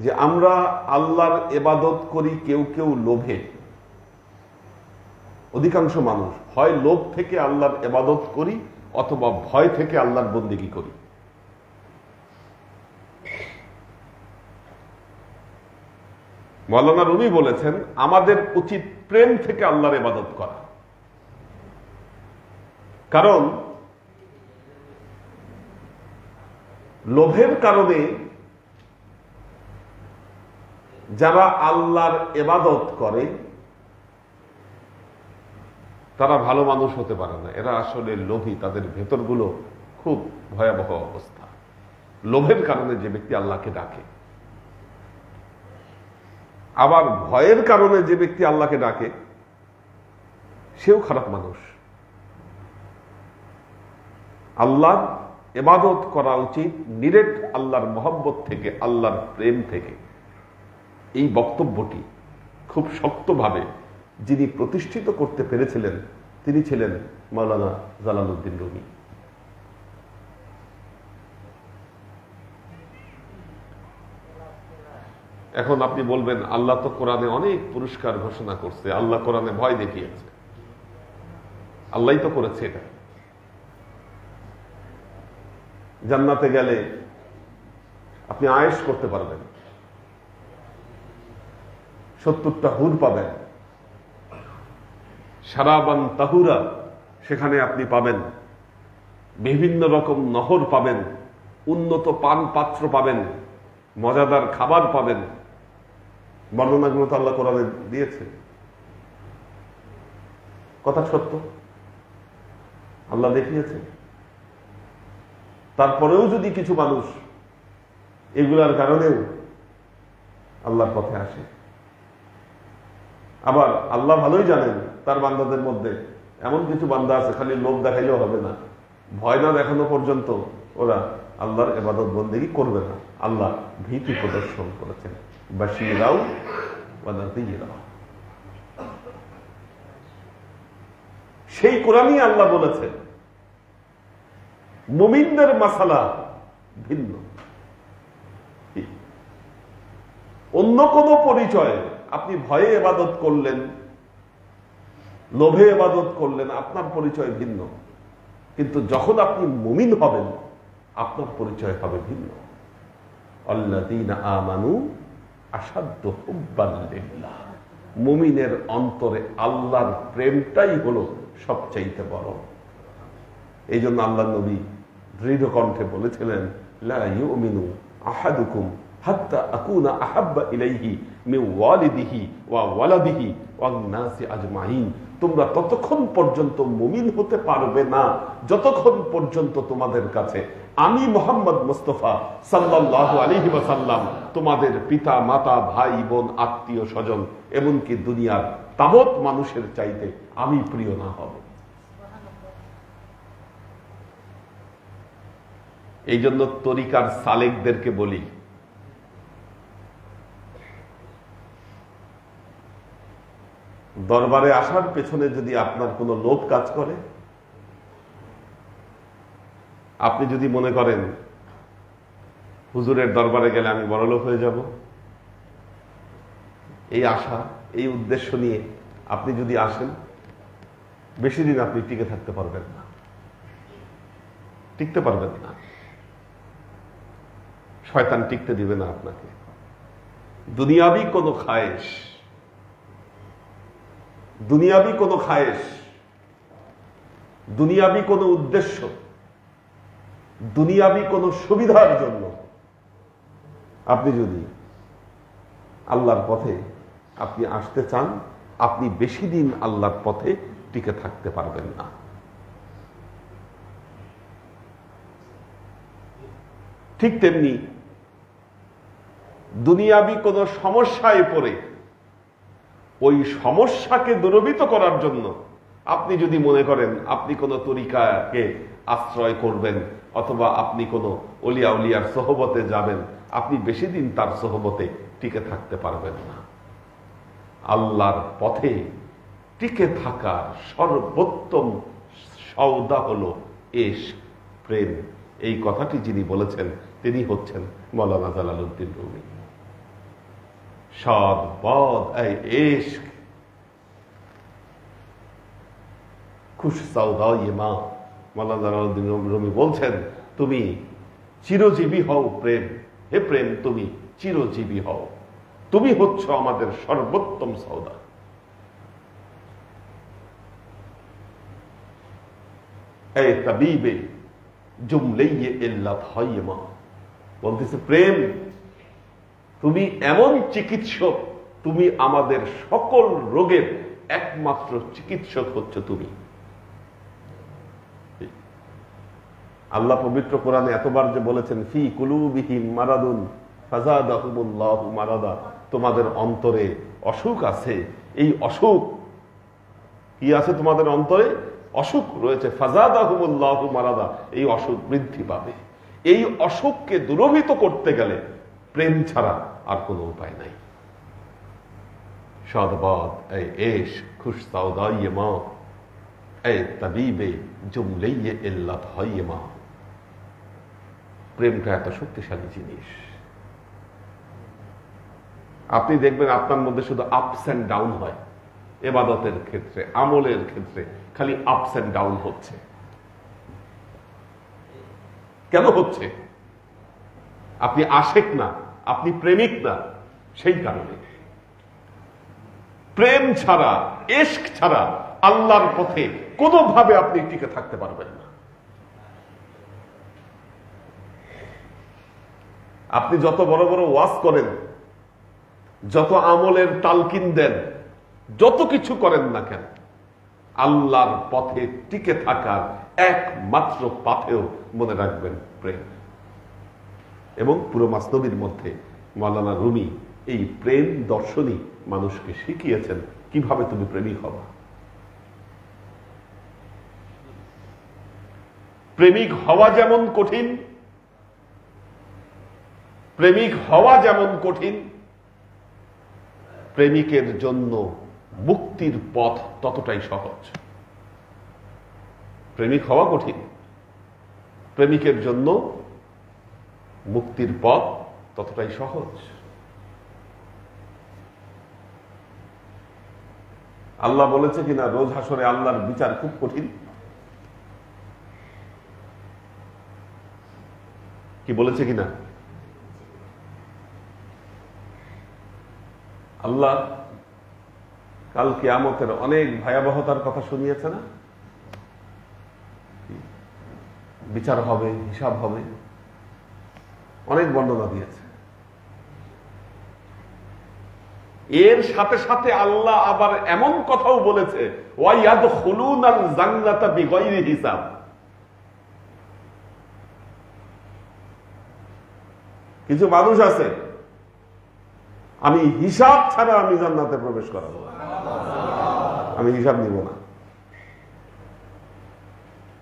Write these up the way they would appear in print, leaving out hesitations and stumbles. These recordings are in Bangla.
যে আমরা আল্লাহর ইবাদত করি কেউ কেউ লোভে। অধিকাংশ মানুষ হয় লোভ থেকে আল্লাহর ইবাদত করি অথবা ভয় থেকে আল্লাহর বন্দেগী করি। মাওলানা রুমি বলেছেন আমাদের উচিত প্রেম থেকে আল্লাহর ইবাদত করা, কারণ লোভের কারণে যারা আল্লাহর ইবাদত করে তারা ভালো মানুষ হতে পারে না। এরা আসলে লোভী, তাদের ভেতরগুলো খুব ভয়াবহ অবস্থা। লোভের কারণে যে ব্যক্তি আল্লাহকে ডাকে, আবার ভয়ের কারণে যে ব্যক্তি আল্লাহকে ডাকে সেও খারাপ মানুষ। আল্লাহর ইবাদত করা উচিত নিরেট আল্লাহর মহব্বত থেকে, আল্লাহর প্রেম থেকে। এই বক্তব্যটি খুব শক্তভাবে যিনি প্রতিষ্ঠিত করতে পেরেছিলেন তিনি ছিলেন মাওলানা জালালউদ্দিন রুমি। এখন আপনি বলবেন আল্লাহ তো কোরআনে অনেক পুরস্কার ঘোষণা করছে, আল্লাহ কোরআনে ভয় দেখিয়েছে। আল্লাহই তো করেছে এটা। জান্নাতে গেলে আপনি আয়েশ করতে পারবেন, 70টা হুর পাবেন, শারাবান তাহুরা সেখানে আপনি পাবেন, বিভিন্ন রকম নহর পাবেন, উন্নত পান পাত্র পাবেন, মজাদার খাবার পাবেন। বর্ণনাগুলো তো আল্লাহ কোরআনে দিয়েছে, কথা সত্য, আল্লাহ দেখিয়েছে। তারপরেও যদি কিছু মানুষ এগুলার কারণেও আল্লাহর পথে আসে, আবার আল্লাহ ভালোই জানেন তার বান্দাদের মধ্যে এমন কিছু বান্দা আছে খালি লোভ দেখাইলেও হবে না, ভয় না দেখানো পর্যন্ত ওরা আল্লাহর ইবাদত বন্দেগী করবে না। আল্লাহ ভীতি প্রদর্শন করেছেন, বাশীরাও ওয়া নাযীরাও। সেই কোরআনই আল্লাহ বলেছেন মুমিনদের মাসালা ভিন্ন। অন্য কোন পরিচয় আপনি ভয়ে ইবাদত করলেন, লোভে ইবাদত করলেন, আপনার পরিচয় ভিন্ন। কিন্তু যখন আপনি মুমিন হবেন আপনার পরিচয় হবে ভিন্ন। আল্লাযীনা আমানু আশাদ্দু হুব্বান লিল্লাহ। মুমিনের অন্তরে আল্লাহর প্রেমটাই হলো সবচাইতে বড়। এই জন্য আল্লাহর নবী দৃঢ় কণ্ঠে বলেছিলেন, লা ইউমিনু আহাদুকুম হাত্তা আকুনা আহাব্বা ইলাইহি মিন ওয়ালিদিহি ওয়া ওয়ালাদিহি ওয়ান নাসি আজমাইন। তোমরা ততক্ষণ পর্যন্ত মুমিন হতে পারবে না যতক্ষণ পর্যন্ত তোমাদের কাছে আমি মুহাম্মদ মুস্তাফা সাল্লাল্লাহু আলাইহি ওয়াসাল্লাম তোমাদের পিতা মাতা ভাই বোন আত্মীয় স্বজন এমনকি দুনিয়ার তাবৎ মানুষের চাইতে আমি প্রিয় না হব। এই জন্য তরিকার সালেকদেরকে বলি, দরবারে আসার পেছনে যদি আপনার কোনো লোভ কাজ করে, আপনি যদি মনে করেন হুজুরের দরবারে গেলে আমি বড়লোক হয়ে যাব, এই আশা এই উদ্দেশ্য নিয়ে আপনি যদি আসেন, বেশি দিন আপনি টিকে থাকতে পারবেন না, টিকতে পারবেন না। শয়তান টিকতে দিবে না আপনাকে। দুনিয়াবি কোনো খায়েশ, দুনিয়াবি কোনো খায়েশ, দুনিয়াবি কোনো উদ্দেশ্য, দুনিয়াবি কোনো সুবিধার জন্য আপনি যদি আল্লাহর পথে আপনি আসতে চান, আপনি বেশি দিন আল্লাহর পথে টিকে থাকতে পারবেন না। ঠিক তেমনি দুনিয়াবি কোনো সমস্যায় পড়ে ওই সমস্যাকে দূরীভূত করার জন্য আপনি যদি মনে করেন আপনি কোনো তরিকাকে আশ্রয় করবেন অথবা আপনি কোনো ওলিয়া উলিয়ার সোহবতে যাবেন, আপনি বেশি দিন তার সোহবতে টিকে থাকতে পারবেন না। আল্লাহর পথে টিকে থাকার সর্বোত্তম সওদা হলো ইশক, প্রেম। এই কথাটি যিনি বলেছেন তিনি হচ্ছেন মাওলানা জালালউদ্দিন রুমি। সাদ বাদ এই ইশক খুশ সাউদায়ে মা। মাওলানা জালালউদ্দিন রুমি বলছেন, তুমি চিরজীবী হও প্রেম, হে প্রেম তুমি চিরজীবী হও, তুমি হচ্ছ আমাদের সর্বোত্তম সওদা। এই তাবিবে জুমলাইয়ে ইল্লাত হাইমা বলতেছে, প্রেম তুমি এমন চিকিৎসক, তুমি আমাদের সকল রোগের একমাত্র চিকিৎসক হচ্ছে তুমি। আল্লাহ পবিত্র কোরআনে এতবার যে বলেছেন, ফি কুলুবিহিম মারাদুন ফাযাদাহুমুল্লাহু মারাদা, তোমাদের অন্তরে অসুখ আছে, এই অসুখ কি আছে তোমাদের অন্তরে? অসুখ রয়েছে, ফাযাদাহুমুল্লাহু মারাদা, এই অসুখ বৃদ্ধি পাবে। এই অসুখকে দূরীভূত করতে গেলে প্রেম ছাড়া আর কোনো উপায় নাই। সাদবাদ এই এশ খুশ সাউদায়ে মা, এই তাবিবে জুমলাইয়ে ইল্লাত হাইমা। প্রেমটা এত শক্তিশালী জিনিস, আপনি দেখবেন আপনার মধ্যে শুধু আপস এন্ড ডাউন হয়। ইবাদতের ক্ষেত্রে, আমলের ক্ষেত্রে খালি আপস এন্ড ডাউন হচ্ছে। কেন হচ্ছে? আপনি আশেক না, আপনি প্রেমিক না, সেই কারণে। প্রেম ছাড়া, ইশক ছাড়া আল্লাহর পথে কোনোভাবে আপনি টিকে থাকতে পারবেন না। আপনি যত বড় বড় ওয়াজ করেন, যত আমলের তালকিন দেন, যত কিছু করেন না কেন, আল্লাহর পথে টিকে থাকার একমাত্র পাথেও মনে রাখবেন প্রেম। এবং পুরো মাসনবীর মধ্যে মাওলানা রুমি এই প্রেম দর্শনই মানুষকে শিখিয়েছেন কিভাবে তুমি প্রেমিক হবা। প্রেমিক হওয়া যেমন কঠিন, প্রেমিক হওয়া যেমন কঠিন, প্রেমিকের জন্য মুক্তির পথ ততটাই সহজ। প্রেমিক হওয়া কঠিন, প্রেমিকের জন্য মুক্তির পথ ততটাই সহজ। আল্লাহ বলেছে কিনা রোজ হাসরে আল্লাহর বিচার খুব কঠিন? কি বলেছে কিনা? আল্লাহ কাল কিয়ামতের অনেক ভয়াবহতার কথা শুনিয়েছে না? বিচার হবে, হিসাব হবে, অনেক বর্ণনা দিয়েছে। এর সাথে সাথে আল্লাহ আবার এমন কথাও বলেছে, ওয়ায়াদখুলুনাল জান্নাতা বিগাইরি হিসাব। কিছু মানুষ আছে, আমি হিসাব ছাড়া আমি জান্নাতে প্রবেশ করাবো, আমি হিসাব নিব না।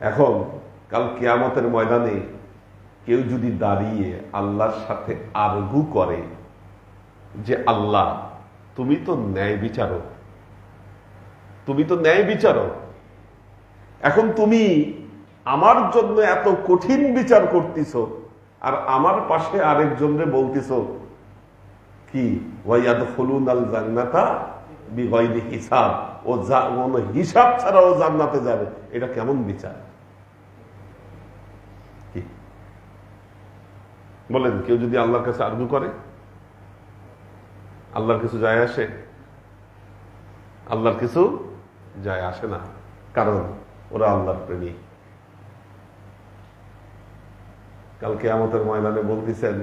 এখন কাল কিয়ামতের ময়দানে কেউ যদি দাঁড়িয়ে আল্লাহর সাথে আরগু করে যে আল্লাহ তুমি তো ন্যায় বিচারক, তুমি তো ন্যায় বিচারক, এখন তুমি আমার জন্য এত কঠিন বিচার করতেছ, আর আমার পাশে আরেকজনরে বলতেছ কি ওয়ায়াদখুলুনাল জান্নাতা বিগাইরি হিসাব, ও হিসাব ছাড়া ও জান্নাতে যাবে, এটা কেমন বিচার? কি বলেন? কেউ যদি আল্লাহর কাছে আরজু করে, আল্লাহর কিছু যায় আসে? আল্লাহর কিছু যায় আসে না, কারণ ওরা আল্লাহর প্রেমিক। কাল কিয়ামতের ময়দানে বলতেছেন,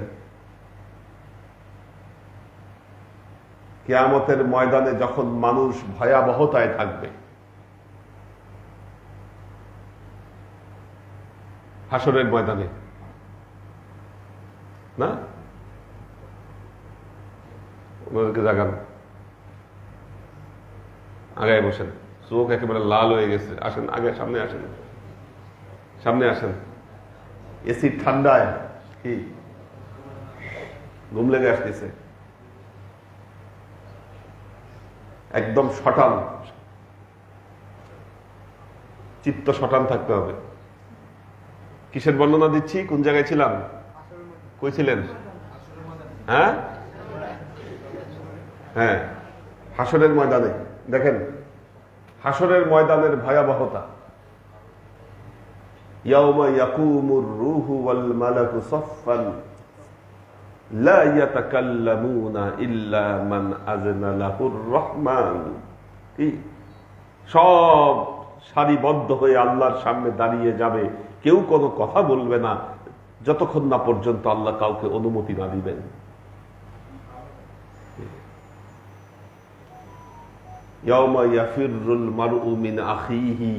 কিয়ামতের ময়দানে যখন মানুষ ভয়াবহতায় থাকবে, হাসরের ময়দানে না, ওনাদেরকে জাগান, আগায় বসেন, চোখ একেবারে লাল হয়ে গেছে, আসেন আগে, সামনে আসেন, সামনে আসেন। এসি ঠান্ডায় কি ঘুম লেগে আসতেছে, একদম শটান, চিত্ত শটান থাকতে হবে। কিসের বর্ণনা দিচ্ছি? কোন জায়গায় ছিলাম? কই ছিলেন? হ্যাঁ, হ্যাঁ, হাসরের ময়দানে দেখেন, হাসরের ময়দানের ভয়াবহতা। ইয়াউমা ইয়াকুমুর রূহু ওয়াল মালাকু সাফফান লা ইয়াতাকাল্লামুনা ইল্লা মান আযনা লাহুর রহমান। কি সব সারিবদ্ধ হয়ে আল্লাহর সামনে দাঁড়িয়ে যাবে, কেউ কোনো কথা বলবে না যতক্ষণ না পর্যন্ত আল্লাহ কাউকে অনুমতি না দিবেন। ইয়াউমা ইয়াফিরুল মারউ মিন আখিহি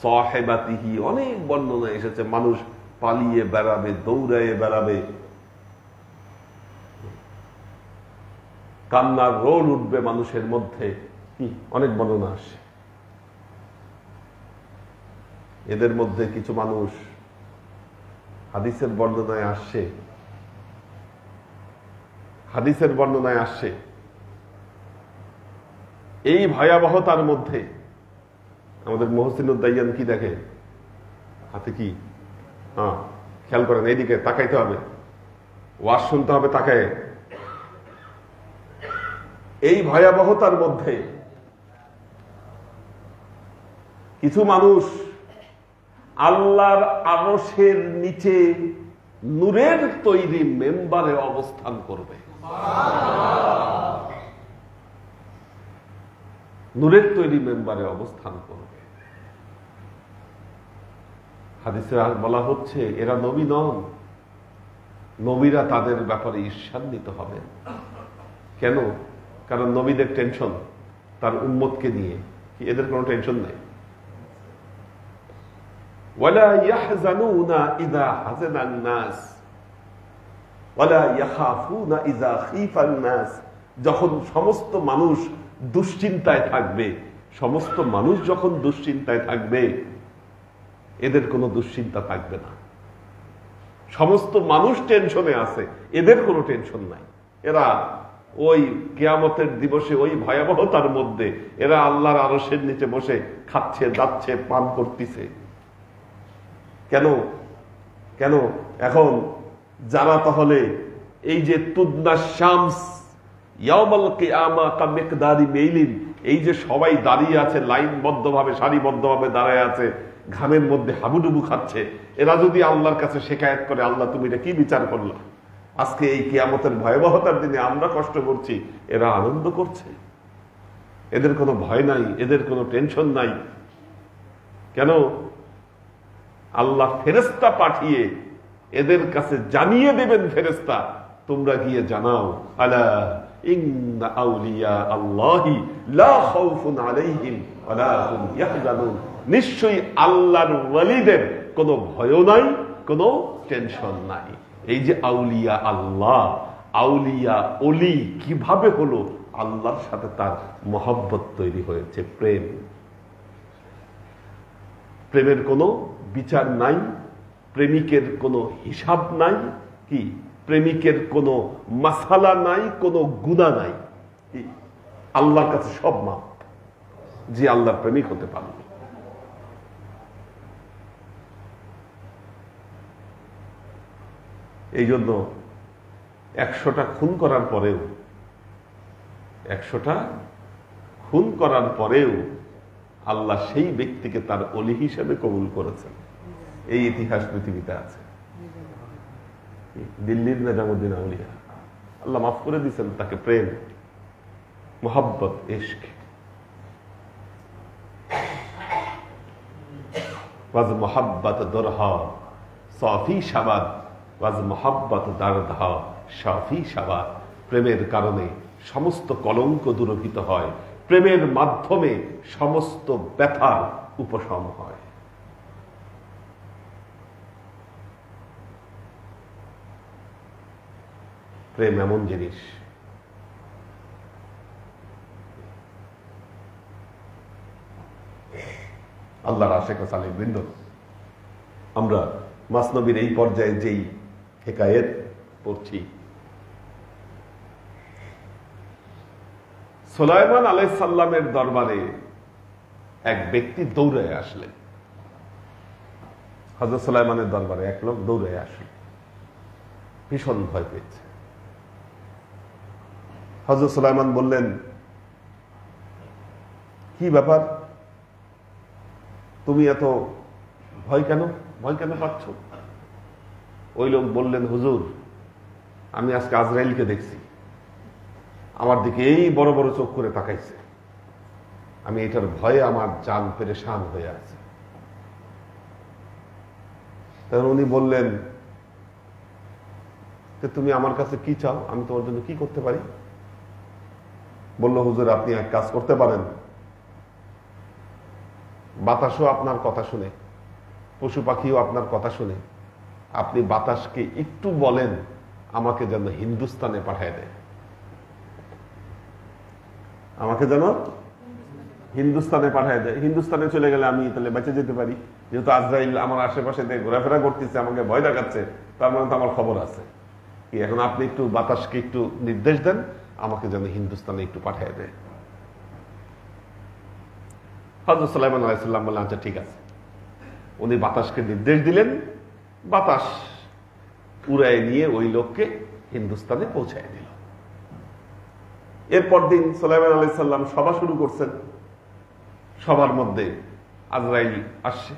সাহিবাতিহি, অনেক বর্ণনা এসেছে, মানুষ পালিয়ে বেড়াবে, দৌড়ায়ে বেড়াবে, কান্নার রোল উঠবে মানুষের মধ্যে, কি অনেক বর্ণনা আসে। এদের মধ্যে কিছু মানুষ হাদিসের বর্ণনায় আসছে, এই ভয়াবহতার মধ্যে আমাদের মুহসিনুদ্দাইয়ান কি দেখে হাতে, কি খেয়াল করেন, এইদিকে তাকাইতে হবে, ওয়াজ শুনতে হবে তাকায়। এই ভয়াবহতার মধ্যে কিছু মানুষ আল্লাহর আরশের নিচে নূরের তৈরি মেম্বারে অবস্থান করবে। নূরের তৈরি মেম্বারে অবস্থান করবে। হাদিসে বলা হচ্ছে এরা নবী নন, নবীরা তাদের ব্যাপারে ঈর্ষান্বিত হবেন। কেন? কারণ নবীদের টেনশন তার উম্মতকে নিয়ে, কি এদের কোনো টেনশন নেই। ওয়ালা ইয়াহজানুনা ইযা হাজানান নাস ওয়ালা ইয়াখাফুনা ইযা খীফান নাস। যখন সমস্ত মানুষ দুশ্চিন্তায় থাকবে, সমস্ত মানুষ যখন দুশ্চিন্তায় থাকবে, এদের কোনো দুশ্চিন্তা থাকবে না। সমস্ত মানুষ টেনশনে আছে, এদের কোনো টেনশন নাই। এরা ওই কিয়ামতের দিবসে ওই ভয়াবহতার মধ্যে এরা আল্লাহর আরশের নিচে বসে খাচ্ছে, যাচ্ছে, পান করতেছে। কেন? কেন? এখন যারা তাহলে এই যে তুদনা শামস ইয়াউমাল কিয়ামা কামিকদারি মাইলিন, এই যে সবাই দাঁড়িয়ে আছে লাইনবদ্ধভাবে, সারিবদ্ধভাবে দাঁড়ায় আছে, ঘামের মধ্যে হাবুডুবু খাচ্ছে, এরা যদি আল্লাহর কাছে শিকায়েত করে, আল্লাহ তুমি এটা কি বিচার করলা? আজকে এই কিয়ামতের ভয়াবহতার দিনে আমরা কষ্ট করছি, এরা আনন্দ করছে, এদের কোনো ভয় নাই, এদের কোনো টেনশন নাই। কেন? আল্লাহ ফেরেশতা পাঠিয়ে এদের কাছে জানিয়ে দেবেন, ফেরেশতা তোমরা গিয়ে জানাও, আলা ইন্না আউলিয়া আল্লাহি লা খাউফুন আলাইহিম ওয়ালা হুম ইয়াহজানুন। নিশ্চয়ই আল্লাহর ওয়ালিদের কোনো ভয় নাই, কোনো টেনশন নাই। এই যে আউলিয়া আল্লাহ, আউলিয়া ওলি কিভাবে হলো? আল্লাহর সাথে তার মহব্বত তৈরি হয়েছে, প্রেম। প্রেমের কোনো বিচার নাই, প্রেমিকের কোনো হিসাব নাই, কি প্রেমিকের কোনো মাসালা নাই, কোনো গুনাহ নাই। আল্লাহর কাছে সব মাপ, যে আল্লাহর প্রেমিক হতে পারবে। এই জন্য 100টা খুন করার পরেও, 100টা খুন করার পরেও আল্লাহ সেই ব্যক্তিকে তার ওলি হিসেবে কবুল করেছেন। এই ইতিহাস পৃথিবীতে আছে। দিল্লির নিজামুদ্দিন আউলিয়া, আল্লাহ মাফ করে দিয়েছেন তাকে, প্রেম, মোহাব্বত, ইশক। ওয়াজ মোহাব্বত দরহা সাফি শাবাদ, ওয়াজ মোহাব্বত দারদহা শাফি শাবাদ। প্রেমের কারণে সমস্ত কলঙ্ক দূরীভূত হয়, প্রেমের মাধ্যমে সমস্ত ব্যথার উপশম হয়। প্রেম এমন জিনিস, আল্লাহর আশিক ও সালিক বৃন্দ, আমরা মাসনবীর এই পর্যায়ে যেই হেকায়েত পড়ছি, সুলাইমান আলাইহিস সালামের দরবারে এক ব্যক্তি দৌড়ে আসলেন। হযরত সুলাইমানের দরবারে এক লোক দৌড়ে আসলেন, ভীষণ ভয় পেয়েছে। হযরত সুলাইমান বললেন, কি ব্যাপার, তুমি এত ভয় কেন পাচ্ছ? ওই লোক বললেন, হুজুর, আমি আজকে আজরাইলকে দেখছি, আমার দিকে এই বড় বড় চোখ করে তাকাইছে, আমি এটার ভয়ে আমার জান পেরেশান হয়ে আছে। তখন উনি বললেন, তুমি আমার কাছে কি চাও, আমি তোমার জন্য কি করতে পারি? বলল, হুজুর, আপনি এক কাজ করতে পারেন, বাতাসও আপনার কথা শুনে, পশু পাখিও আপনার কথা শুনে, আপনি বাতাসকে একটু বলেন আমাকে যেন হিন্দুস্তানে পাঠায় দেয়, আমাকে যেন হিন্দুস্তানে পাঠায় দেয়। হিন্দুস্তানে চলে গেলে আমি তাহলে বেঁচে যেতে পারি, যেহেতু আজরাইল আমার আশেপাশে ঘোরাফেরা করতেছে, আমাকে ভয় দেখাচ্ছে, তার মানে তো আমার খবর আছে। কি এখন আপনি একটু বাতাসকে একটু নির্দেশ দেন আমাকে যেন হিন্দুস্তানে একটু পাঠিয়ে দেয়। হযরত সুলাইমান আলাইহিস সালাম বললেন, আচ্ছা ঠিক আছে। উনি বাতাসকে নির্দেশ দিলেন, বাতাস উড়ায় নিয়ে ওই লোককে হিন্দুস্তানে পৌঁছায় দিল। এরপর দিন সুলাইমান আলাইহিস সালাম সভা শুরু করছেন। সবার মধ্যে আজরাইল আসছে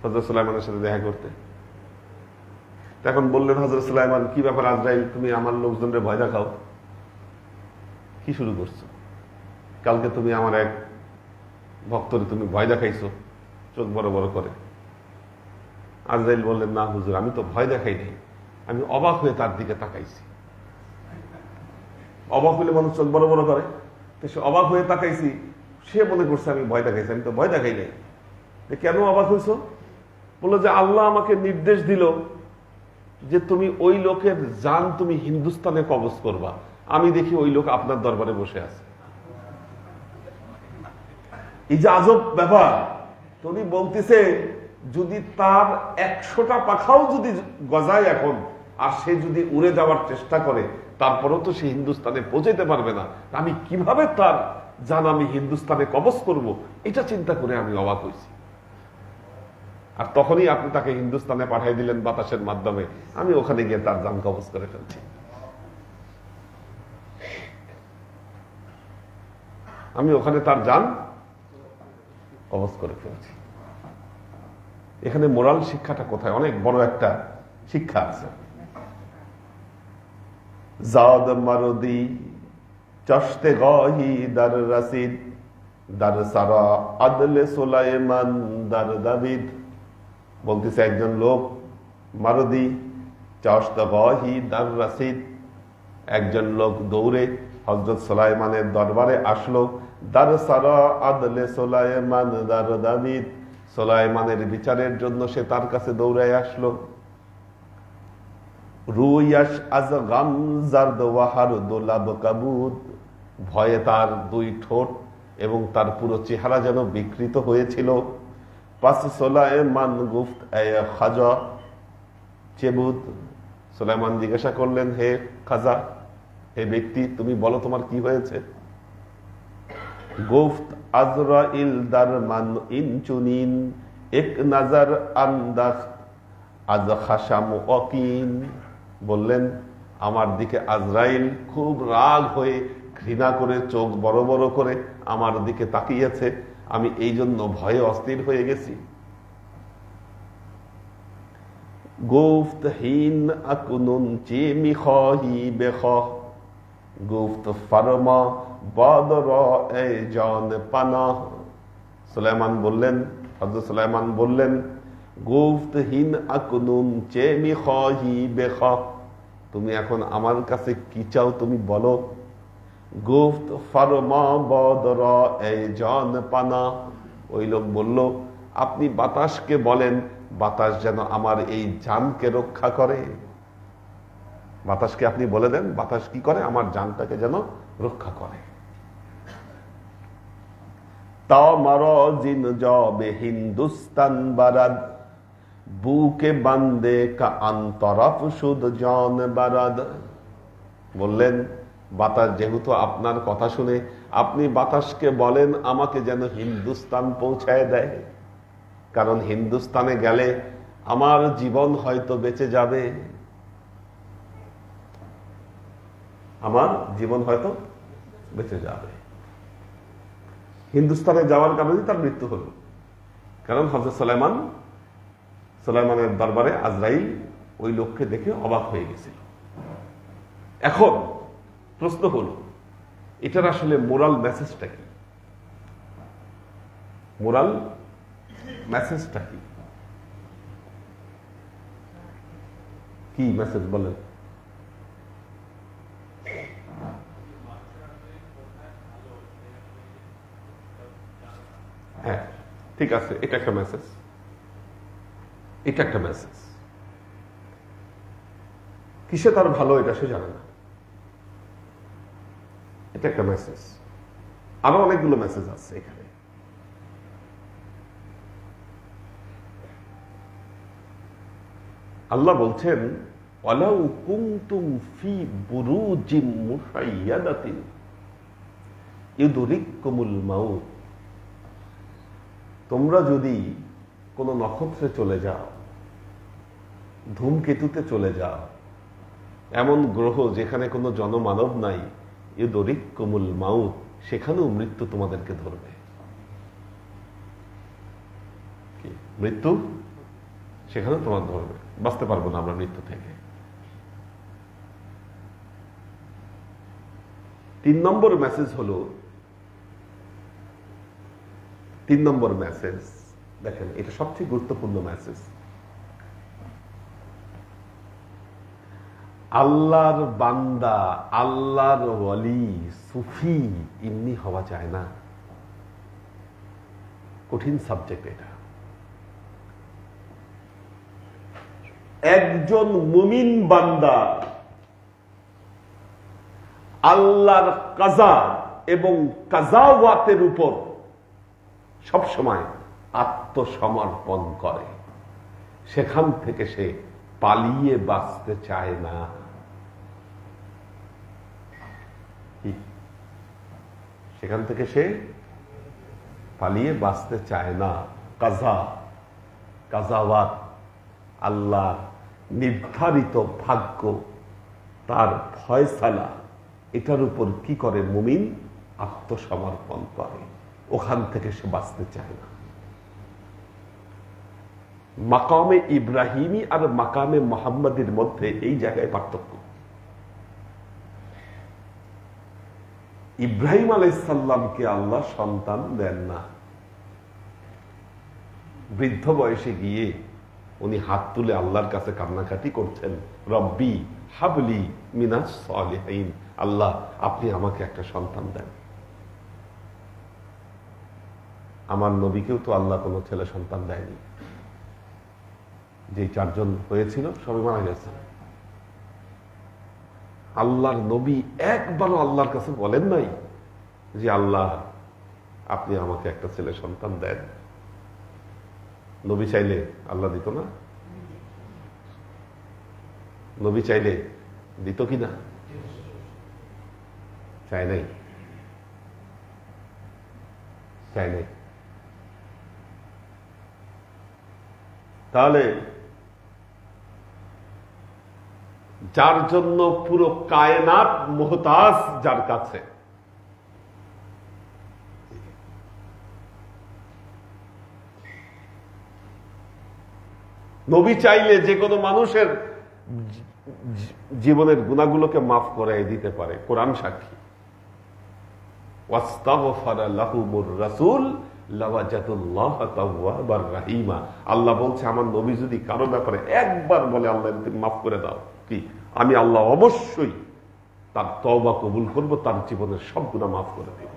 হযরত সুলাইমানের সাথে দেখা করতে। তখন বললেন হযরত সুলাইমান, কি ব্যাপার আজরাইল, তুমি আমার লোকজনের ভয় দেখাও, কি শুরু করছো? কালকে তুমি আমার এক ভক্তরে তুমি ভয় দেখাইছো চোখ বড় বড় করে। আজরাইল বললেন, না হুজুর, আমি তো ভয় দেখাই নাই, আমি অবাক হয়ে তার দিকে তাকাইছি। অবাক হলে মানুষ চোখ বড় বড় করে, সে অবাক হয়ে তাকাইছি, সে মনে করছে আমি ভয় দেখাইছি, আমি তো ভয় দেখাই নাই। কেন অবাক হয়েছ? বললো যে আল্লাহ আমাকে নির্দেশ দিল যে তুমি ওই লোকের জান তুমি হিন্দুস্তানে কবজ করবা, আমি দেখি ওই লোক আপনার দরবারে বসে আছে। এই যে আজব ব্যাপার, উনি বলতেছে যদি তার 100টা পাখাও যদি গজায় এখন, আর সে যদি উড়ে যাওয়ার চেষ্টা করে, তারপরেও তো সে হিন্দুস্তানে পৌঁছাইতে পারবে না, আমি কিভাবে তার জান আমি হিন্দুস্তানে কবজ করব, এটা চিন্তা করে আমি অবাক হয়েছি। আর তখনই আপনি তাকে হিন্দুস্তানে পাঠিয়ে দিলেন বাতাসের মাধ্যমে, আমি ওখানে গিয়ে তার জান কবজ করে ফেলছি। আমি ওখানে তার জান কবজ করে ফেলছি। এখানে মোরাল শিক্ষাটা কোথায়? অনেক বড় একটা শিক্ষা আছে। জাদ মারদি চশতে গহি দার রাসিদ দার সারা আদলে সুলাইমান দার দাবিদ। বলতেছে একজন লোক মারদি চশতে গহি দার রাসিদ, একজন লোক দৌড়ে হযরত সুলাইমানের দরবারে আসলো। দার সারা আদলে সুলাইমান দার দাবিদ, সুলাইমানের বিচারের জন্য সে তার কাছে দৌড়ায় আসলো। রুয়াশ আজ গাম জারদ ওয়াহার দোলাব কাবুদ, ভয়ে তার 2 ঠোঁট এবং তার পুরো চেহারা যেন বিকৃত হয়েছিল। পাস সুলাইমান গুফত এ খাজা চেবুদ, সুলাইমান জিজ্ঞাসা করলেন, হে খাজা, হে ব্যক্তি, তুমি বলো তোমার কি হয়েছে? গুফত আজরাইল দার মান ইনচুনিন এক নজর আন্দাখ আজ খাশাম ওয়াকিন। বললেন, আমার দিকে আজরাইল খুব রাগ হয়ে ঘৃণা করে চোখ বড় বড় করে আমার দিকে তাকিয়েছে, আমি এই জন্য ভয়ে অস্থির হয়ে গেছি। গুফত হিন আকুনুন চেমি খাহি বেখ, গুফত ফারমা বাদর এ জান পানা। সুলাইমান বললেন, হযরত সুলাইমান বললেন, গুফত হিন আকুনুন চেমি খাহি বেখ, তুমি এখন আমার কাছে কি চাও তুমি বলো। গুফত ফারমা বাদর এ জান পানা, ওই লোক বলল, আপনি বাতাসকে বলেন বাতাস যেন আমার এই জানকে রক্ষা করে। বাতাসকে আপনি বলে দেন বাতাস কি করে, আমার জানটাকে যেন রক্ষা করে। তা মারো জিন জবে হিন্দুস্তান বারাদ, বুকে বান্দে কা আন্তরফ শুদ জান বারাদ। বললেন, বাতাস যেহেতু আপনার কথা শুনে, আপনি বাতাসকে বলেন আমাকে যেন হিন্দুস্তান পৌঁছায় দেয়, কারণ হিন্দুস্তানে গেলে আমার জীবন হয়তো বেঁচে যাবে। আমার জীবন হয়তো বেঁচে যাবে। হিন্দুস্তানে যাওয়ার কারণে তার মৃত্যু হল, কারণ হযরত সুলাইমানের দরবারে আজরাইল ওই লোককে দেখে অবাক হয়ে গেছিল। এখন প্রশ্ন হল, এটার আসলে মোরাল মেসেজটা কি? মোরাল মেসেজটা কি? কি মেসেজ বলেন? হ্যাঁ, ঠিক আছে, এটা একটা মেসেজ, এটা একটা মেসেজ। কিসে তার ভালো এটা সে জানে না, এটা একটা মেসেজ। আরো অনেকগুলো মেসেজ আছে এখানে। আল্লাহ বলছেন, ওয়ালাউ কুনতুম ফি বুরুজিম মুশাইয়াদাতিন ইউদরিকুমুল মাউত, তোমরা যদি কোনো নক্ষত্রে চলে যাও, ধূমকেতুতে চলে যাও, এমন গ্রহ যেখানে কোনো জনমানব নাই, ইউদরিকুমুল মাউত, সেখানেও মৃত্যু তোমাদেরকে ধরবে। মৃত্যু সেখানেও তোমার ধরবে, বাঁচতে পারবো না আমরা মৃত্যু থেকে। 3 নম্বর মেসেজ হলো, 3 নম্বর মেসেজ দেখেন, এটা সবচেয়ে গুরুত্বপূর্ণ মেসেজ। আল্লাহর বান্দা, আল্লাহর ওয়ালি, সুফি এমনি হওয়া যায় না। কঠিন সাবজেক্ট এটা। একজন মুমিন বান্দা আল্লাহর কাজা এবং কাজাওয়াতের উপর সবসময় আত্মসমর্পণ করে, সেখান থেকে সে পালিয়ে বাঁচতে চায় না। সেখান থেকে সে পালিয়ে বাঁচতে চায় না। কাজাওয়াত, আল্লাহ নির্ধারিত ভাগ্য, তার ফয়সালা, এটার উপর কি করে মুমিন? আত্মসমর্পণ করে, ওখান থেকে সে বাঁচতে চায় না। মাকামে ইব্রাহিমী আর মাকামে মুহাম্মাদের মধ্যে এই জায়গায় পার্থক্য। ইব্রাহিম আলাইহিস সালামকে আল্লাহ সন্তান দেন না। বৃদ্ধ বয়সে গিয়ে উনি হাত তুলে আল্লাহর কাছে কান্নাকাটি করছেন, রব্বি হাবলি মিনাস সালিহিন, আল্লাহ আপনি আমাকে একটা সন্তান দেন। আমার নবীকেও তো আল্লাহ কোনো ছেলে সন্তান দেয়নি। যে 4 জন হয়েছিল সবাই মারা গেছে। আল্লাহর নবী একবারও আল্লাহর কাছে বলেন নাই যে আল্লাহ আপনি আমাকে একটা ছেলে সন্তান দেন। নবী চাইলে আল্লাহ দিত না? নবী চাইলে দিত কি না? চাই নাই, চাই নাই। তাহলে যার জন্য পুরো কায়নাত মুহতাজ, যার কাছে, নবী চাইলে যে কোনো মানুষের জীবনের গুনাহগুলোকে মাফ করে দিতে পারে। কোরআন সাক্ষী। ওয়াস্তাগফারা লাহুমুর রাসূল লাওয়াজাদুল্লাহ তাওয়াবার রাহিমা। আল্লাহ বলছে, আমার নবী যদি কারো ব্যাপারে একবার বলে আল্লাহ মাফ করে দাও, কি আমি আল্লাহ অবশ্যই তার তওবা কবুল করব, তার জীবনের সব গুনাহ মাফ করে দেব।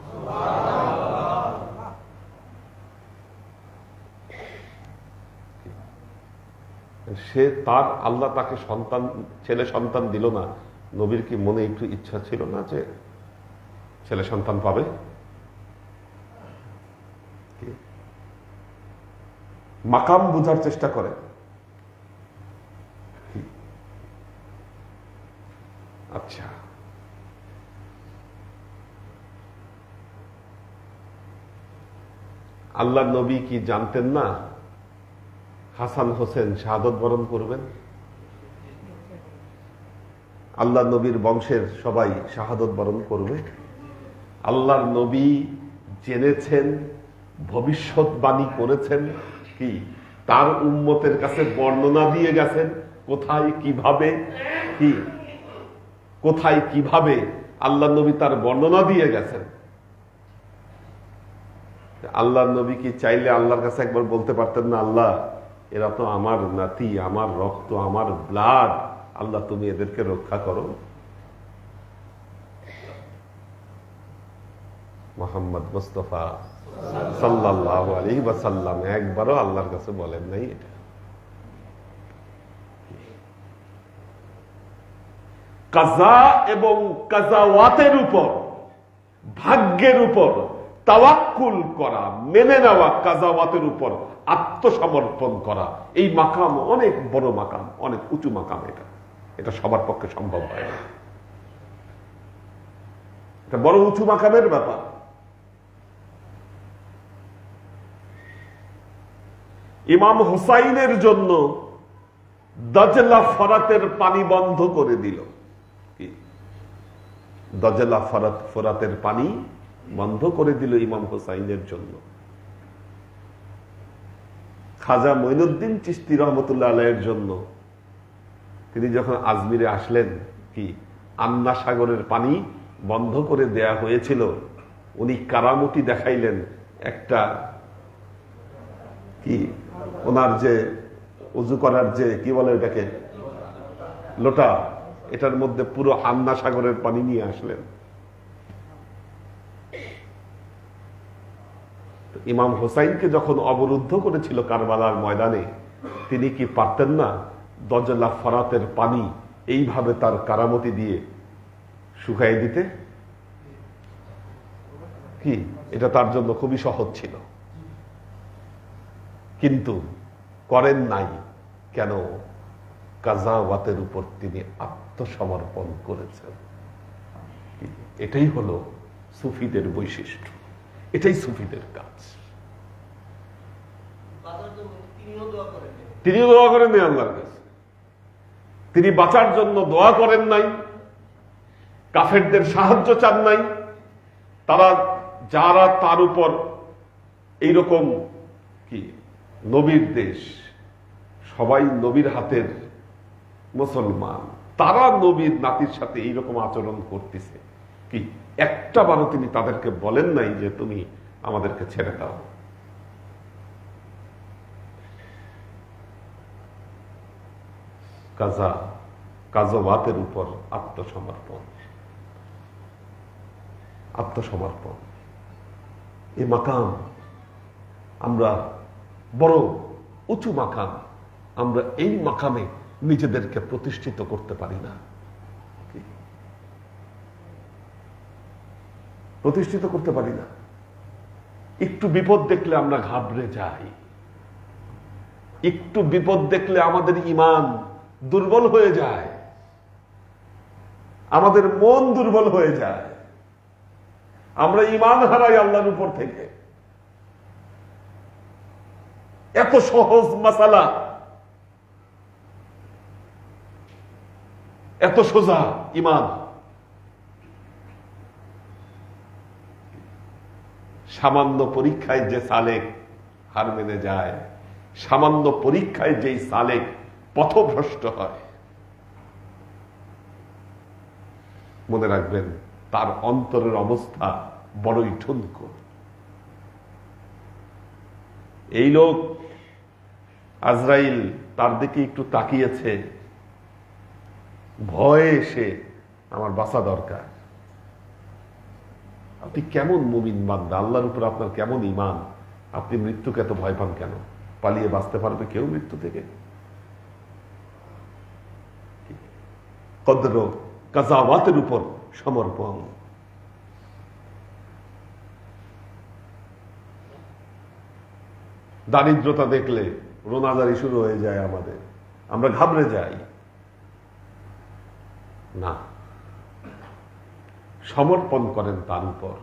সে তার আল্লাহ তাকে সন্তান, ছেলে সন্তান দিল না, নবীর কি মনে একটু ইচ্ছা ছিল না যে ছেলে সন্তান পাবে? মাকাম বুঝার চেষ্টা করে। আচ্ছা, আল্লাহ নবী কি জানতেন না হাসান হোসেন শাহাদত বরণ করবেন? আল্লাহ নবীর বংশের সবাই শাহাদত বরণ করবে। আল্লাহর নবী জেনেছেন, ভবিষ্যৎবাণী করেছেন, কি তার উম্মতের কাছে বর্ণনা দিয়ে গেছেন কোথায় কিভাবে কি কোথায় কিভাবে আল্লাহ নবী তার বর্ণনা দিয়ে গেছেন। আল্লাহ নবী কি চাইলে আল্লাহর কাছে একবার বলতে পারতেন না, আল্লাহ এরা তো আমার নাতি, আমার রক্ত, আমার ব্লাড, আল্লাহ তুমি এদেরকে রক্ষা করো? মুহাম্মদ মুস্তাফা সাল্লাল্লাহু আলাইহি ওয়াসাল্লাম একবারও আল্লাহর কাছে বলেন নাই এটা। কাজা এবং কাজাওয়াতের উপর, ভাগ্যের উপর তাওয়াক্কুল করা, মেনে নেওয়া, কাজাওয়াতের উপর আত্মসমর্পণ করা, এই মাকাম অনেক বড় মাকাম, অনেক উঁচু মাকাম। এটা সবার পক্ষে সম্ভব হয় না। এটা বড় উঁচু মাকামের ব্যাপার। ইমাম হুসাইনের জন্য দজলা ফরাতের পানি বন্ধ করে দিল। কি দজলা ফরাতের পানি বন্ধ করে দিল ইমাম হুসাইনের জন্য। খাজা মঈনুদ্দিন চিশতি রহমতুল্লাহ আলাইহির জন্য তিনি যখন আজমিরে আসলেন, কি আন্না সাগরের পানি বন্ধ করে দেয়া হয়েছিল, উনি কারামতি দেখাইলেন। একটা কি ওনার যে উজু করার যে কি বলে এটাকে লোটা, এটার মধ্যে পুরো আন্না সাগরের পানি নিয়ে আসলেন। ইমাম হোসাইনকে যখন অবরুদ্ধ করেছিল কারবালার ময়দানে, তিনি কি পারতেন না দজলা ফরাতের পানি এইভাবে তার কারামতি দিয়ে শুকাই দিতে? কি এটা তার জন্য খুবই সহজ ছিল, কিন্তু করেন নাই। কেন? কাজাওয়াতের উপর তিনি আত্মসমর্পণ করেছেন। এটাই হলো সুফিদের বৈশিষ্ট্য, এটাই সুফিদের কাজ। তিনিও দোয়া করেন নাই আল্লাহর কাছে, তিনি বাঁচার জন্য দোয়া করেন নাই, কাফেরদের সাহায্য চান নাই। তারা যারা তার উপর এইরকম কি নবীর দেশ, সবাই নবীর হাতের মুসলমান, তারা নবীর নাতির সাথে এইরকম আচরণ করতেছে, কি একটা বারও তিনি তাদেরকে বলেন নাই যে তুমি আমাদেরকে ছেড়ে দাও। কাজাওয়াতের উপর আত্মসমর্পণ, আত্মসমর্পণ এই মাকাম আমরা বড় উঁচু মাকাম। আমরা এই মাকামে নিজেদেরকে প্রতিষ্ঠিত করতে পারি না, প্রতিষ্ঠিত করতে পারি না। একটু বিপদ দেখলে আমরা ঘাবড়ে যাই, একটু বিপদ দেখলে আমাদের ঈমান দুর্বল হয়ে যায়, আমাদের মন দুর্বল হয়ে যায়, আমরা ঈমান হারাই আল্লাহর উপর থেকে। এত সহজ মাসালা, এত সোজা ঈমান, সামান্য পরীক্ষায় যে সালেক হার মেনে যায়, সামান্য পরীক্ষায় যেই সালেক পথভ্রষ্ট হয়, মনে রাখবেন তার অন্তরের অবস্থা বড়ই ঠুনকো। এই লোক আজরাইল তার দিকে একটু তাকিয়েছে, ভয়ে এসে আমার বাঁচা দরকার। আপনি কেমন মুমিন বান্দা, আল্লাহর উপর আপনার কেমন ঈমান, আপনি মৃত্যুকে এত ভয় পান কেন? পালিয়ে বাঁচতে পারবে কেউ মৃত্যু থেকে? কদর কাজাওয়াতের উপর সমর্পণ। দারিদ্রতা দেখলে রোনাজারি শুরু হয়ে যায় আমাদের, আমরা ঘাবড়ে যাই না, সমর্পণ করেন তার উপর,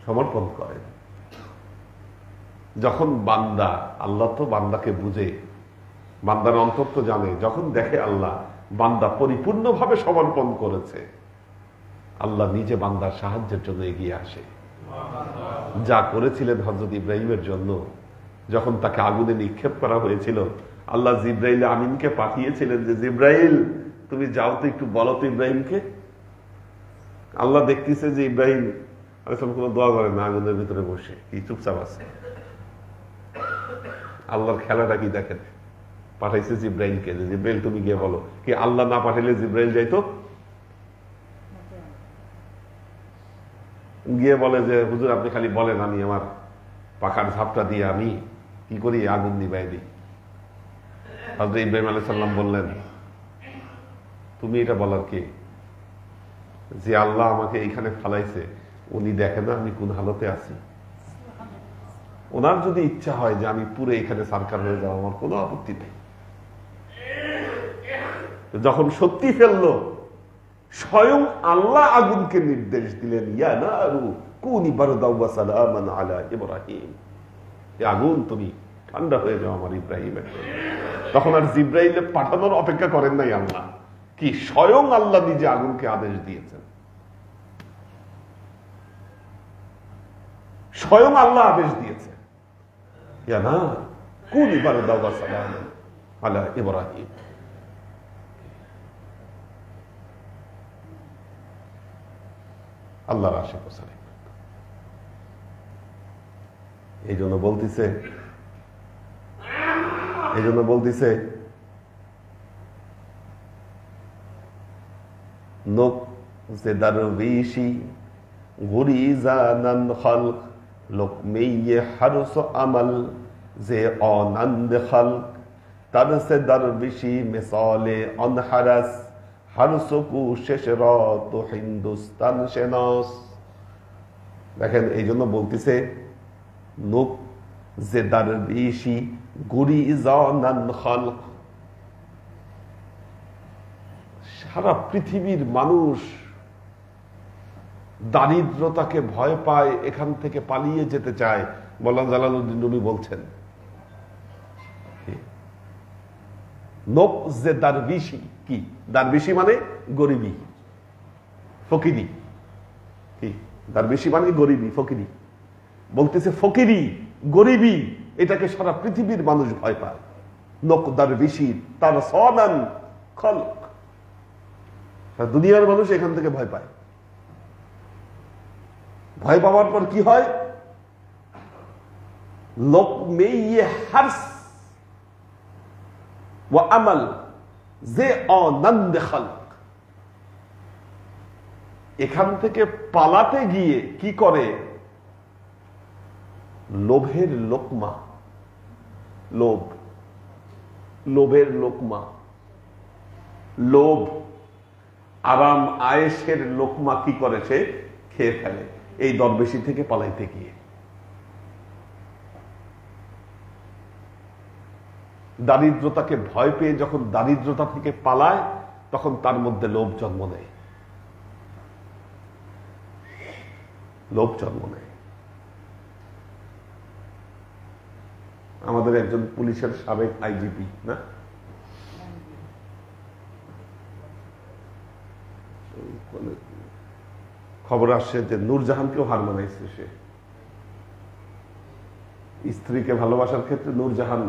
সমর্পণ করেন। যখন বান্দা, আল্লাহ তো বান্দাকে বুঝে, বান্দার অন্তর তো জানে, যখন দেখে আল্লাহ বান্দা পরিপূর্ণভাবে সমর্পণ করেছে, আল্লাহ নিজে বান্দার সাহায্যের জন্য এগিয়ে আসে। যা করেছিলেন হযরত ইব্রাহিমের জন্য, যখন তাকে আগুনে নিক্ষেপ করা হয়েছিল, আল্লাহ জিব্রাইল আমিনকে পাঠিয়েছিলেন যে জিব্রাইল তুমি যাও তো, একটু বলো তো ইব্রাহিমকে। আল্লাহ দেখতেছে যে ইব্রাহিম আলাইহিস কোনো দোয়া করেন না, আগুনের ভিতরে বসে কি চুপচাপ আছে। আল্লাহর খেলাটা কি দেখেন, পাঠাইছে জিব্রাইলকে যে জিব্রাইল তুমি গিয়ে বলো। কি আল্লাহ না পাঠাইলে জিব্রাইল যাইতো? গিয়ে বলে যে হুজুর আপনি খালি বলেন, আমি আমার পাখার ঝাপটা দিয়ে আমি কি করি, আগুন নিবাই দিই। হযরত ইব্রাহিম আলাইহিস সালাম বললেন তুমি এটা বলার কি, যে আল্লাহ আমাকে এইখানে ফালাইছে উনি দেখেন না আমি কোন হালতে আছি। ওনার যদি ইচ্ছা হয় যে আমি পুরো এখানে সারকার হয়ে যাবো, আমার কোনো আপত্তি নেই। যখন সত্যি ফেললো, স্বয়ং আল্লাহ আগুনকে নির্দেশ দিলেন, ইয়া নারু কুনি বারদাও ওয়া সালামান আলা ইব্রাহিম, আগুন তুমি ঠান্ডা হয়ে যাও আমার ইব্রাহিমের জন্য। তখন আর জিব্রাইলে পাঠানোর অপেক্ষা করেন নাই আল্লাহ, কি স্বয়ং আল্লাহ নিজে আগুনকে আদেশ দিয়েছেন। স্বয়ং আল্লাহ আদেশ দিয়েছে, ইয়া না কুনি বারদাও ওয়া সালামান আলা ইব্রাহিম। আল্লাহর আশেপাশে এই জন্য বলতেছে নোক যে দারবিশি গুরিজানান খালক লোকমেয়ে হারস আমাল যে অনন্দ খালক তার সে দারবিশি মিসালে অনহারাস হারসকু শেষ রত হিন্দুস্তান সেনস। দেখেন এই জন্য বলতেছে নোক যে দারবিশি গুরিজানান খালক, সারা পৃথিবীর মানুষ দারিদ্রতাকে ভয় পায়, এখান থেকে পালিয়ে যেতে চায়। মাওলানা জালালউদ্দিন রুমি বলছেন নোক যে দারবিশি, কি দারবিশি মানে গরিবী ফকিরি, কি দারবিশি মানে গরিবী ফকিরি। বলতেছে ফকিরি গরিবী এটাকে সারা পৃথিবীর মানুষ ভয় পায়। নোক দারবিশি তার সনান খলক, দুনিয়ার মানুষ এখান থেকে ভয় পায়। ভয় পাওয়ার পর কি হয়, লোক মেয়ে হার্স ও আমল যে অনন্দ খালক, এখান থেকে পালাতে গিয়ে কি করে, লোভের লোকমা, লোভের লোকমা, লোভ আরাম আয়েশের লোকমা কি করে সে খেয়ে ফেলে এই দরবেশি থেকে পালাইতে গিয়ে। দারিদ্রতাকে ভয় পেয়ে যখন দারিদ্রতা থেকে পালায়, তখন তার মধ্যে লোভ জন্ম নেয়, লোভ জন্ম নেয়। আমাদের একজন পুলিশের সাবেক আইজিপি না, খবর আসছে যে নূরজাহানকেও হার মানাইছে সে। স্ত্রীকে ভালোবাসার ক্ষেত্রে নূরজাহান,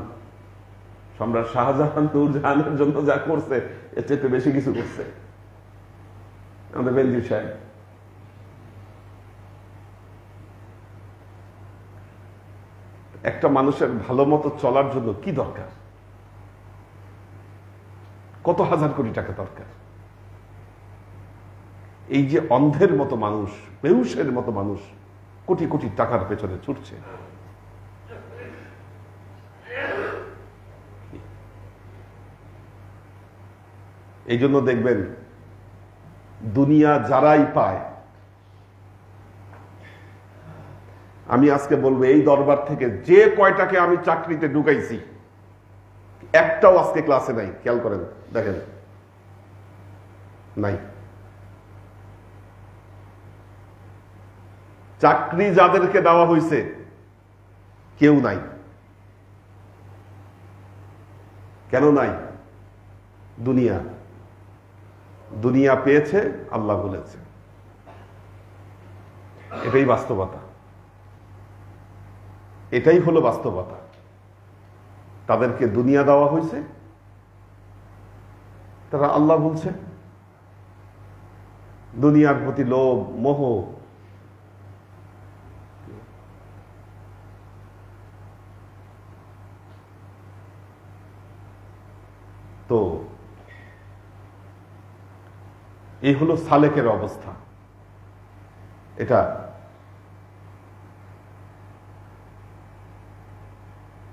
সম্রাট শাহজাহান নূরজাহানের জন্য যা করছে এর চেয়ে বেশি কিছু করছে আমাদের বেনজির সাহেব। একটা মানুষের ভালো মতো চলার জন্য কি দরকার, কত হাজার কোটি টাকা দরকার। এই যে অন্ধের মতো মানুষ, বেহুশের মতো মানুষ কোটি কোটি টাকার পেছনে ছুটছে। এই জন্য দেখবেন দুনিয়া যারাই পায়, আমি আজকে বলবো এই দরবার থেকে যে কয়টাকে আমি চাকরিতে ঢুকাইছি একটাও আজকে ক্লাসে নাই। খেয়াল করেন, দেখেন নাই। চাকরি যাদেরকে দেওয়া হয়েছে কেউ নাই। কেন নাই? দুনিয়া দুনিয়া পেয়েছে, আল্লাহ বলেছে। এটাই বাস্তবতা, এটাই হলো বাস্তবতা। তাদেরকে দুনিয়া দেওয়া হয়েছে, তারা আল্লাহ বলছে। দুনিয়ার প্রতি লোভ, মোহ, তো এই হলো সালেকের অবস্থা। এটা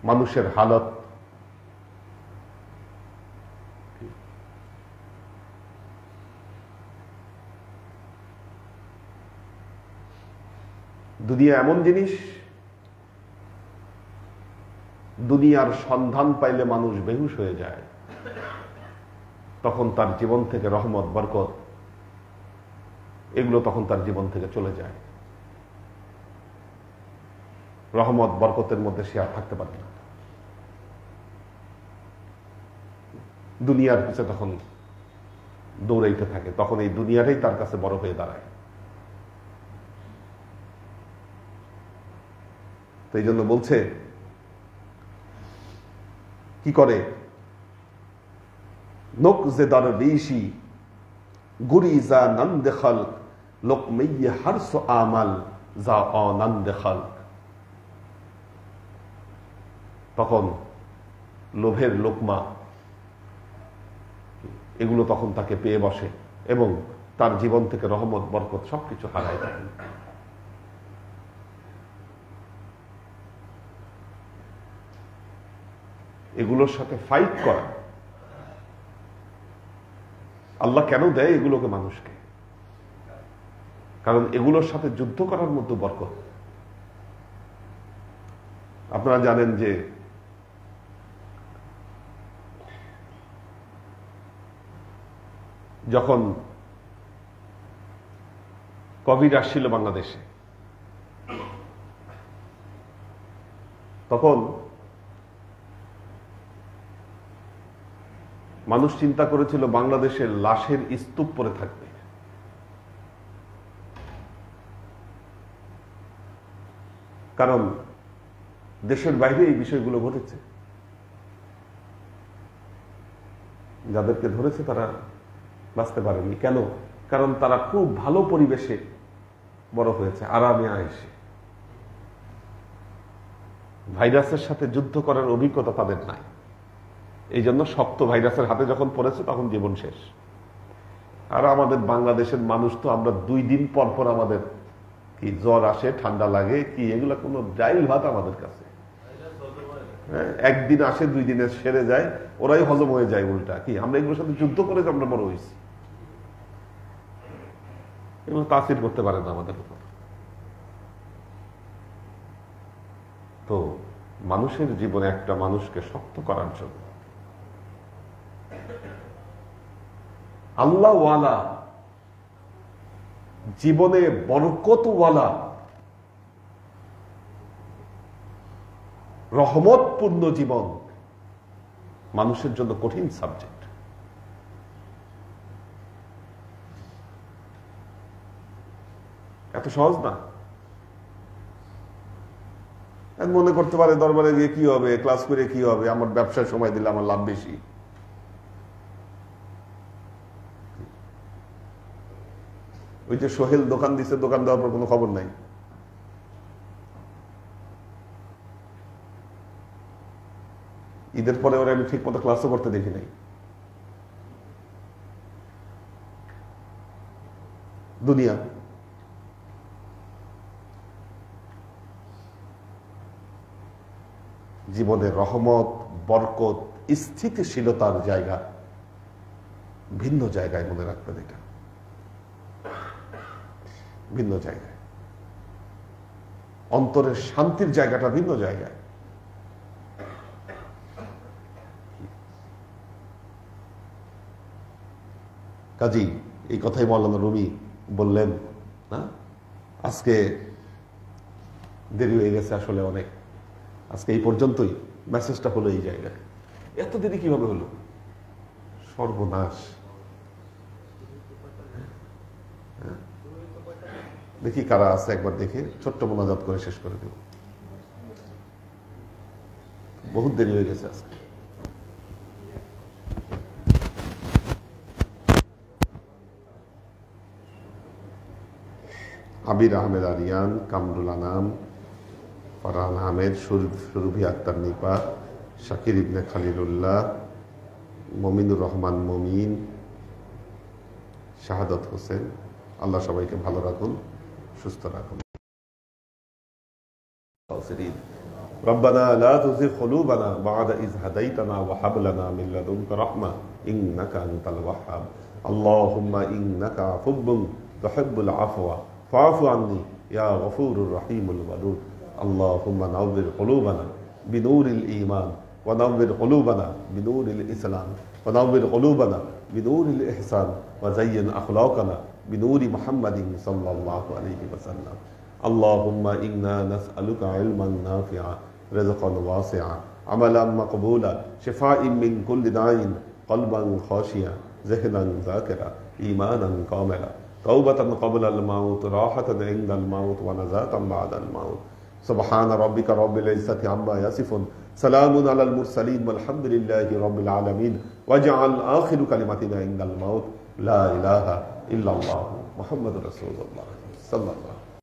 মানুষের হালত। দুনিয়া এমন জিনিস, দুনিয়ার সন্ধান পাইলে মানুষ বেহুশ হয়ে যায়। তখন তার জীবন থেকে রহমত, বরকত এগুলো তখন তার জীবন থেকে চলে যায়। রহমত বরকতের মধ্যে সে আর থাকতে পারে না। দুনিয়ার পিছে তখন দৌড়াইতে থাকে, তখন এই দুনিয়াটাই তার কাছে বড় হয়ে দাঁড়ায়। তো এই জন্য বলছে, কি করে? নকজেদার ঋষি গুরিজা নন্দে খালক লোকমেয়ে হারস আমাল যা অনন্দে খালক। তখন লোভের লোকমা এগুলো তখন তাকে পেয়ে বসে এবং তার জীবন থেকে রহমত, বরকত সবকিছু হারায় দেয়। এগুলোর সাথে ফাইট করা। আল্লাহ কেন দেয় এগুলোকে মানুষকে? কারণ এগুলোর সাথে যুদ্ধ করার মতো বরকত। আপনারা জানেন যে যখন কোভিড আসছিল বাংলাদেশে, তখন মানুষ চিন্তা করেছিল বাংলাদেশের লাশের স্তূপ পড়ে থাকবে। কারণ দেশের বাইরে এই বিষয়গুলো ঘটেছে। যাদেরকে ধরেছে তারা বাঁচতে পারেনি। কেন? কারণ তারা খুব ভালো পরিবেশে বড় হয়েছে, আরামে আয়েসে। ভাইরাসের সাথে যুদ্ধ করার অভিজ্ঞতা তাদের নাই। এই জন্য শক্ত ভাইরাসের হাতে যখন পড়েছে তখন জীবন শেষ। আর আমাদের বাংলাদেশের মানুষ তো, আমরা 2 দিন পর পর আমাদের কি জ্বর আসে, ঠান্ডা লাগে, কি এগুলা কোনো ডাইল ভাত আমাদের কাছে। একদিন আসে, 2 দিনে সেরে যায়, ওরাই হজম হয়ে যায় উল্টা। কি আমরা এগুলোর সাথে যুদ্ধ করে আমরা বড় হয়েছি, এগুলো তাসির করতে পারে না আমাদের উপর। তো মানুষের জীবনে একটা মানুষকে শক্ত করার জন্য আল্লাহওয়ালা, জীবনে বরকতওয়ালা, রহমতপূর্ণ জীবন মানুষের জন্য কঠিন সাবজেক্ট। এত সহজ না। মনে করতে পারে দরবারে গিয়ে কি হবে, ক্লাস করে কি হবে, আমার ব্যবসায় সময় দিলে আমার লাভ বেশি। ওই যে সোহেল দোকান দিচ্ছে, দোকান দেওয়ার পর কোনো খবর নাই। ঈদের পরে ওরা আমি ঠিক মতো ক্লাসও করতে দেখি নাই। দুনিয়া জীবনের রহমত, বরকত, স্থিতিশীলতার জায়গা ভিন্ন জায়গায়, মনে রাখবেন এটা ভিন্ন জায়গায়। অন্তরের শান্তির জায়গাটা ভিন্ন জায়গায়। কাজী এই কথাই মাওলানা রুমি বললেন না, আজকে দেরি হয়ে গেছে আসলে অনেক। আজকে এই পর্যন্তই, মেসেজটা হলো এই জায়গায়। এত দেরি কিভাবে হলো? সর্বনাশ। দেখি কারা আছে একবার দেখে ছোট্ট মোনাজাত করে শেষ করে দেব। বহুত দেরি হয়ে গেছে আজকে। আবির আহমেদ আরিয়ান, কামরুল আনাম, ফারহান আহমেদ, সুরভি আক্তার নিপা, শাকির ইবনে খালিলুল্লাহ, মমিনুর রহমান মমিন, শাহাদত হোসেন। আল্লাহ সবাইকে ভালো রাখুন, সুস্থ রাখুন। ربنا لا تزغ قلوبنا بعد إذ هديتنا وهب لنا من لدنك رحمة إنك أنت الوهاب اللهم إنك عفو تحب العفو فاعف عني يا غفور الرحيم الودود اللهم نور قلوبنا بنور الإيمان ونور قلوبنا بنور الإسلام ونور قلوبنا بنور الإحسان وزين أخلاقنا بنور محمد صلى الله عليه وسلم اللهم إنا نسألك علما نافعا رزقا واسعا عملا مقبولا شفاء من كل داء قلبا خاشعا ذهنا ذاكرا إيمانا كاملا توبة قبل الموت راحة عند الموت ونجاة بعد الموت سبحان ربك رب العزة عما يصفون سلام على المرسلين والحمد لله رب العالمين واجعل آخر كلمتنا عند الموت لا إله إلا الله محمد رسول الله صلى الله عليه وسلم